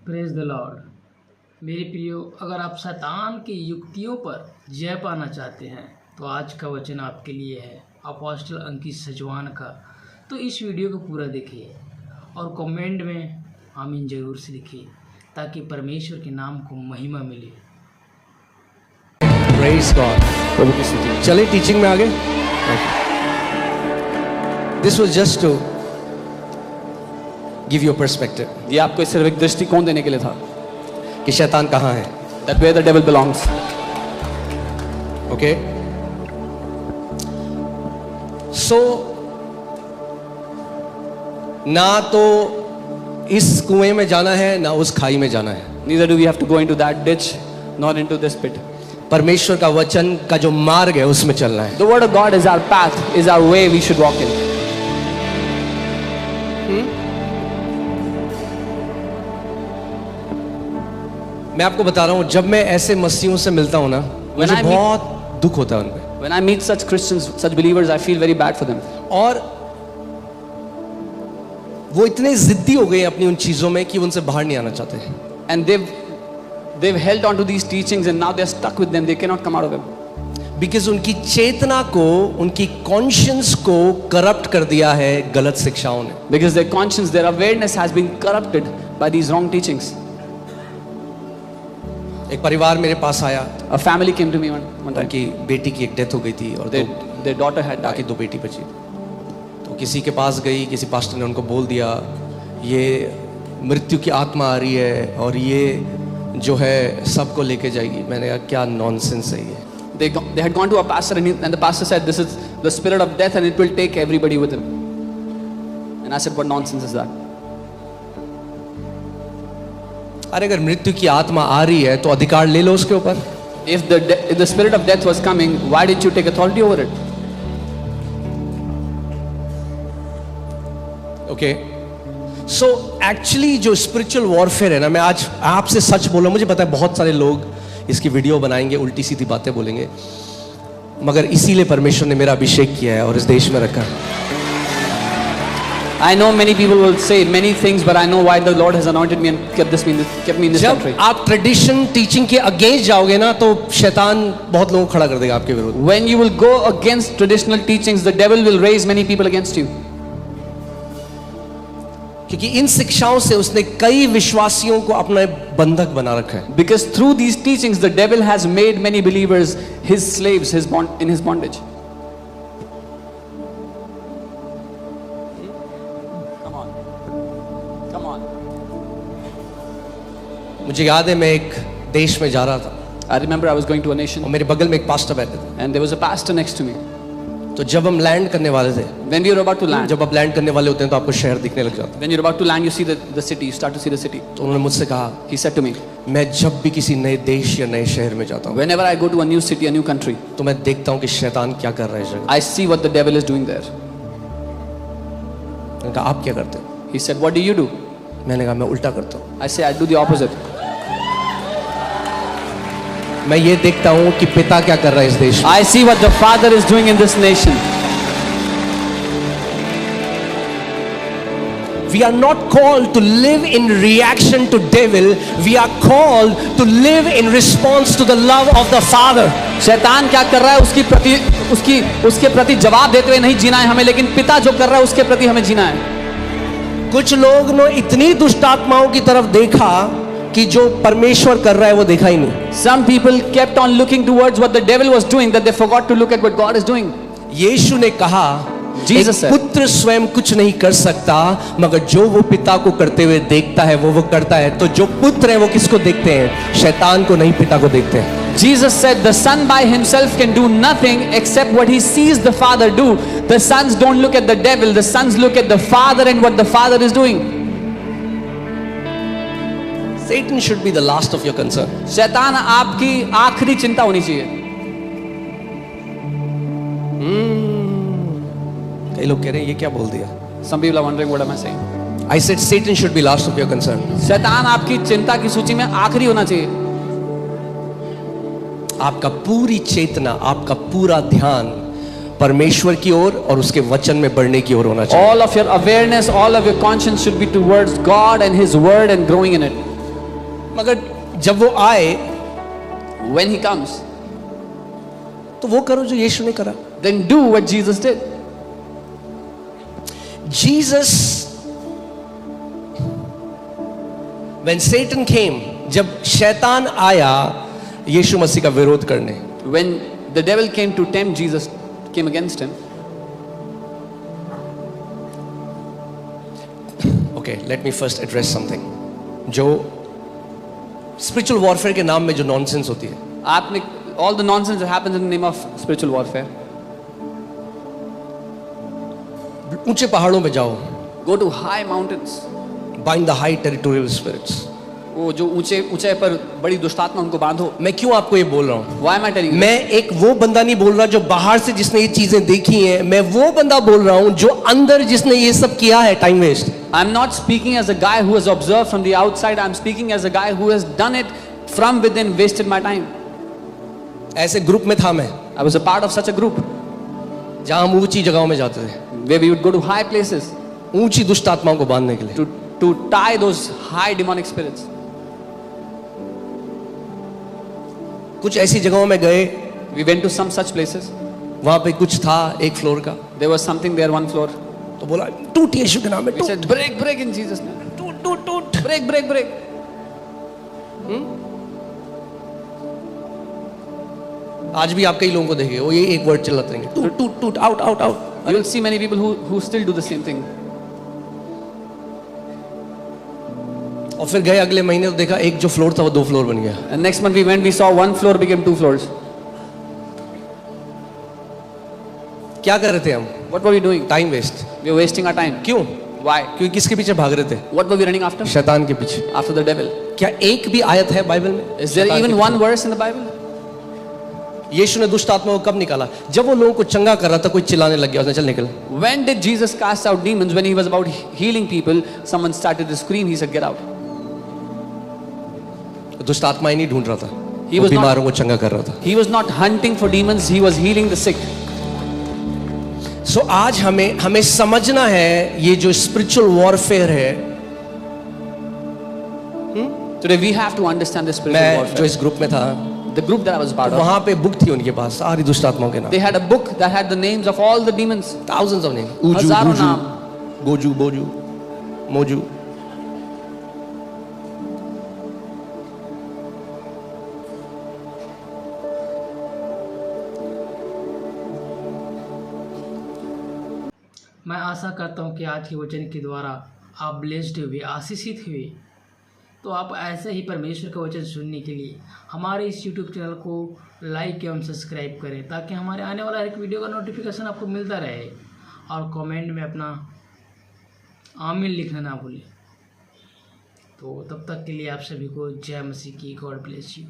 Praise the Lord. मेरे प्रियो, अगर आप शैतान की युक्तियों पर जय पाना चाहते हैं तो आज का वचन आपके लिए है अपोस्टल अंकित सजवान का। तो इस वीडियो को पूरा देखिए और कमेंट में आमीन जरूर से लिखिए ताकि परमेश्वर के नाम को महिमा मिले। Praise God। चले टीचिंग में आगे। This was just to give you a perspective ये आपको सिर्फ एक दृष्टिकोण देने के लिए था कि शैतान कहाँ है। that where the devil belongs। Okay? So ना तो इस कुएं में जाना है ना उस खाई में जाना है। neither do we have to go into that ditch nor into this pit। परमेश्वर का वचन का जो मार्ग है उसमें चलना है। the word of God is our path, is our way we should walk in। मैं आपको बता रहा हूं, जब मैं ऐसे मसीहों से मिलता हूं ना, मुझे I meet- बहुत दुख होता है उनपे। when I meet such Christians, such believers, I feel very bad for them। और वो इतने जिद्दी हो गए अपनी उन चीजों में कि उनसे बाहर नहीं आना चाहते। and they've held on to these teachings and now they're stuck with them, they cannot come out of them। Because उनकी चेतना को, उनकी कॉन्शियंस को करप्ट कर दिया है गलत शिक्षाओं ने। because their conscience, their awareness has been corrupted by these wrong teachings। एक परिवार मेरे पास आया, a family came to me one time। उनकी बेटी की एक डेथ हो गई थी और their daughter had बाकी died। 2 बेटी बची। तो किसी के पास गई, किसी पास्टर ने उनको बोल दिया ये मृत्यु की आत्मा आ रही है और ये जो है सबको लेके जाएगी। मैंने कहा क्या नॉनसेंस है ये। They had gone to a pastor and the pastor said this is the spirit of death and it will take everybody with him। and I said what nonsense is that। अरे अगर मृत्यु की आत्मा आ रही है तो अधिकार ले लो उसके ऊपर। if the spirit of death was coming, why did you take authority over it? Okay, so actually जो स्पिरिचुअल वॉरफेयर है ना, मैं आज आपसे सच बोल रहा हूं, मुझे पता है बहुत सारे लोग इसकी वीडियो बनाएंगे, उल्टी सीधी बातें बोलेंगे, मगर इसीलिए परमेश्वर ने मेरा अभिषेक किया है और इस देश में रखा है। I know many people will say many things, but I know why the Lord has anointed me and kept me in this जब country। आप ट्रेडिशन टीचिंग के अगेंस्ट जाओगे ना तो शैतान बहुत लोगों को खड़ा कर देगा आपके विरुद्ध। when you will go against traditional teachings, the devil will raise many people against you। क्योंकि इन शिक्षाओं से उसने कई विश्वासियों को अपना बंधक बना रखा है। because through these teachings the devil has made many believers his slaves, in his bondage। come on। मुझे याद है मैं एक देश में जा रहा था I remember I was going to a और nation मेरे बगल में एक पास्टर बैठे थे। and there was a pastor next to me। तो जब हम लैंड करने वाले थे, when we were about to land, जब आप लैंड करने वाले होते हैं तो आपको शहर दिखने लग जाता है। when you're about to land, you see the city, you start to see the city। तो उन्होंने मुझसे कहा, he said to me, मैं जब भी किसी नए देश या नए शहर में जाता हूँ whenever I go to a new city, a new country, तो मैं देखता हूँ कि शैतान क्या कर रहा है इस जगह। I see what the devil is doing there। मैंने कहा आप क्या करते हो? he said what do you do? मैंने कहा मैं उल्टा करता हूँ। I say I do the opposite। मैं ये देखता हूँ कि पिता क्या कर रहा है इस देश में। I see what the Father is doing in this nation। We are not called to live in reaction to devil. We are called to live in response to the love of the Father. शैतान क्या कर रहा है उसके प्रति जवाब देते हुए नहीं जीना है हमें, लेकिन पिता जो कर रहा है उसके प्रति हमें जीना है। कुछ लोग ने इतनी दुष्ट आत्माओं की तरफ देखा कि जो परमेश्वर कर रहा है वो देखा ही नहीं। Some people kept on looking towards what the devil was doing, that they forgot to look at what God is doing। यीशु ने कहा Jesus एक said, पुत्र स्वयं कुछ नहीं कर सकता मगर जो वो पिता को करते हुए देखता है वो करता है। तो जो पुत्र है वो किसको देखते हैं? शैतान को नहीं, पिता को देखते हैं। Jesus said the son by himself can do nothing except what he sees the father do। The sons don't look at the devil, the sons look at the father and what the father is doing। Satan should be the last of your concern। शैतान आपकी आखिरी चिंता होनी चाहिए। कई लोग कह रहे हैं ये क्या बोल दिया। Some people are wondering what am I saying। I said Satan should be last of your concern। शैतान आपकी चिंता की सूची में आखिरी होना चाहिए। आपका पूरी चेतना, आपका पूरा ध्यान परमेश्वर की ओर और उसके वचन में बढ़ने की ओर होना चाहिए। All of your awareness, all of your conscience should be towards God and His word and growing in it। मगर जब वो आए When he comes, तो वो करो जो यीशु ने करा. then do what Jesus did. Jesus, when Satan came, जब शैतान आया यीशु मसीह का विरोध करने, When the devil came to tempt Jesus, came against him. okay, let me first address something. जो spiritual warfare के नाम में जो nonsense होती है, आपने all the nonsense that happens in the name of spiritual warfare. ऊंचे पहाड़ों में जाओ, Go to high mountains. bind the high territorial spirits. वो जो ऊंचे ऊंचे पर बड़ी दुष्टात्मा उनको बांधो. मैं क्यों आपको ये बोल रहा हूँ? Why am I telling you? मैं एक वो बंदा नहीं बोल रहा जो बाहर से जिसने ये चीजें देखी हैं, मैं वो बंदा बोल रहा हूँ जो अंदर जिसने ये सब किया है. Time waste. I'm not speaking as a guy who has observed from the outside. I'm speaking as a guy who has done it from within, wasted my time. ऐसे ग्रुप में था मैं, I was a part of such a group जहाँ हम ऊंची जगहों में जाते थे where we would go to high places ऊंची दुष्ट आत्माओं को बांधने के लिए. to tie those high demonic spirits. कुछ ऐसी जगहों में गए, We went to some such places. वहां पे कुछ था एक फ्लोर का, There was something there, one floor. तो बोला टूट यीशु के नाम में We टूट said, break, break in Jesus' name. टूट टूट टूट. Break, break, break. आज भी आप कई लोगों को देखेंगे वो ये एक वर्ड चिल्लाते रहेंगे, टूट टूट टूट, out out out. You will see many people who still do the same thing. और फिर गए अगले महीने तो देखा एक जो फ्लोर था वो 2 फ्लोर बन गया. And next month we went, we saw one floor became 2 floors. क्या कर रहे थे हम? What were we doing? Time waste. We were wasting our time. क्यों? Why? क्योंकि किसके पीछे भाग रहे थे? What were we running after? शैतान के पीछे. After the devil. क्या एक भी आयत है बाइबल में? Is there शैतान even के one verse in the Bible? पीछे. यीशु ने दुष्ट आत्मा को कब निकाला? जब वो लोगों को चंगा कर रहा था, कोई चिल्लाने लग गया, उसने चल निकल. When did Jesus cast out demons? When he was about healing people, someone started to scream. He said, "Get out." दुष्ट आत्मा ही नहीं ढूंढ रहा था, He वो was not- बीमारों को चंगा कर रहा था. He was not hunting for demons. He was healing the sick. सो आज हमें समझना है ये जो स्पिरिचुअल वॉरफेयर है. Today we have to understand this spiritual मैं जो warfare. इस ग्रुप में था, The group that I was part of, वहां पे बुक थी उनके पास सारी दुष्ट आत्माओं के नाम. they had a book that had the names of all the demons. thousands of names. ऊजू, हजारों गुजू, नाम. गोजू, बोजू, मोजू. मैं आशा करता हूँ कि आज के वचन के द्वारा आप ब्लेस्ड हुए, आशीषित हुए. तो आप ऐसे ही परमेश्वर का वचन सुनने के लिए हमारे इस YouTube चैनल को लाइक एवं सब्सक्राइब करें, ताकि हमारे आने वाला हर एक वीडियो का नोटिफिकेशन आपको मिलता रहे. और कमेंट में अपना आमीन लिखना ना भूलें. तो तब तक के लिए आप सभी को जय मसीह की. God bless you.